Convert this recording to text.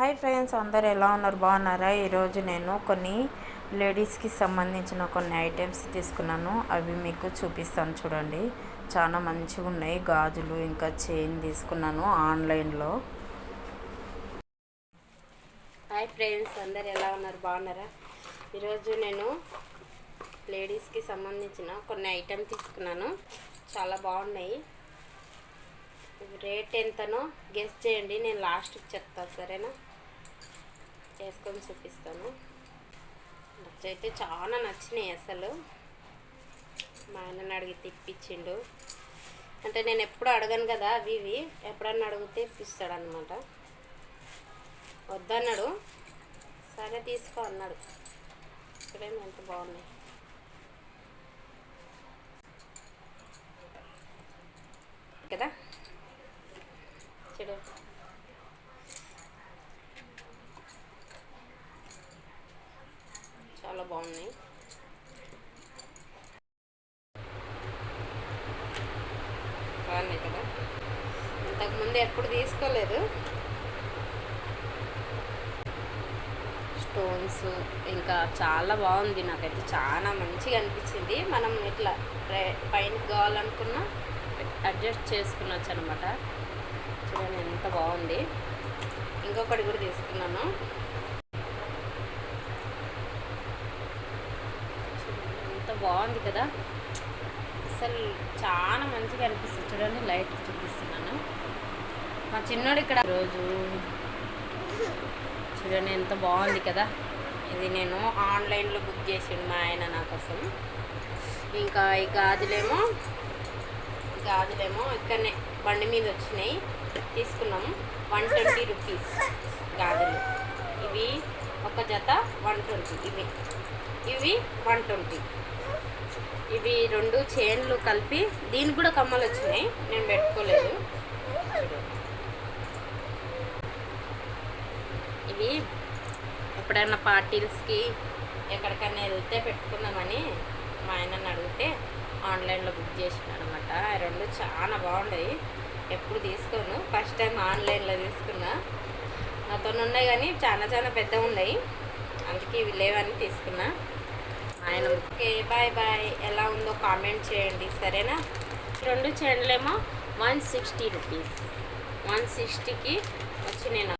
Hi friends, అందరు ఎలా ఉన్నారు? బాగున్నారా? ఈరోజు నేను కొన్ని లేడీస్కి సంబంధించిన కొన్ని ఐటమ్స్ తీసుకున్నాను. అవి మీకు చూపిస్తాను చూడండి. చాలా మంచిగా ఉన్నాయి. గాజులు ఇంకా చైన్ తీసుకున్నాను ఆన్లైన్లో. హాయ్ ఫ్రెండ్స్, అందరు ఎలా ఉన్నారు? బాగున్నారా? ఈరోజు నేను లేడీస్కి సంబంధించిన కొన్ని ఐటమ్ తీసుకున్నాను. చాలా బాగున్నాయి. రేట్ ఎంతనో గెస్ చేయండి, నేను లాస్ట్కి చెప్తాను, సరేనా? చేసుకొని చూపిస్తాను. అయితే చాలా నచ్చినాయి అసలు. మా ఆయనని అడిగి తిప్పించిండు. అంటే నేను ఎప్పుడు అడగను కదా, అవి ఎప్పుడన్నా అడిగితే ఇప్పిస్తాడు అనమాట. వద్దన్నాడు, సరే తీసుకో అన్నాడు. ఇక్కడేమో ఎంత బాగున్నాయి కదా, చూడు. చాలా బాగున్నాయి. బాగున్నాయి కదా. ఇంతకుముందు ఎప్పుడు తీసుకోలేదు. స్టోన్స్ ఇంకా చాలా బాగుంది. నాకైతే చాలా మంచిగా అనిపించింది. మనం ఇట్లా పైన కావాలనుకున్నా అడ్జస్ట్ చేసుకునొచ్చు అనమాట. చూడండి ఎంత బాగుంది. ఇంకొకటి కూడా తీసుకున్నాను. ఎంత బాగుంది కదా, అసలు చాలా మంచిగా అనిపిస్తుంది. చూడండి, లైట్ చూపిస్తున్నాను. మా చిన్నోడు ఇక్కడ రోజు చూడండి ఎంత బాగుంది కదా. ఇది నేను ఆన్లైన్లో బుక్ చేసిండు మా ఆయన నా కోసం. ఇంకా ఈ గాజులేమో ఇక్కడనే బండి మీద వచ్చినాయి, తీసుకున్నాము. 120 రూపీస్ గాజులు. ఇవి ఒక జత 120. ఇవి 120. ఇవి 2 చైన్లు కలిపి. దీనికి కూడా కమ్మలు వచ్చినాయి, నేను పెట్టుకోలేదు. ఇవి ఎప్పుడైనా పార్టీస్కి ఎక్కడికైనా వెళ్తే పెట్టుకుందామని మా ఆయనని అడిగితే ఆన్లైన్లో బుక్ చేసినాను అనమాట. 2 చాలా బాగున్నాయి. ఎప్పుడు తీసుకోను, ఫస్ట్ టైం ఆన్లైన్లో తీసుకున్నా. నాతో ఉన్నాయి కానీ చాలా పెద్దగా ఉన్నాయి, అందుకే ఇవి లేవని తీసుకున్నా. ఆయన ఓకే బాయ్ బాయ్. ఎలా ఉందో కామెంట్ చేయండి, సరేనా? 2 చైన్లేమో 160 రూపీస్. 160కి వచ్చి నేను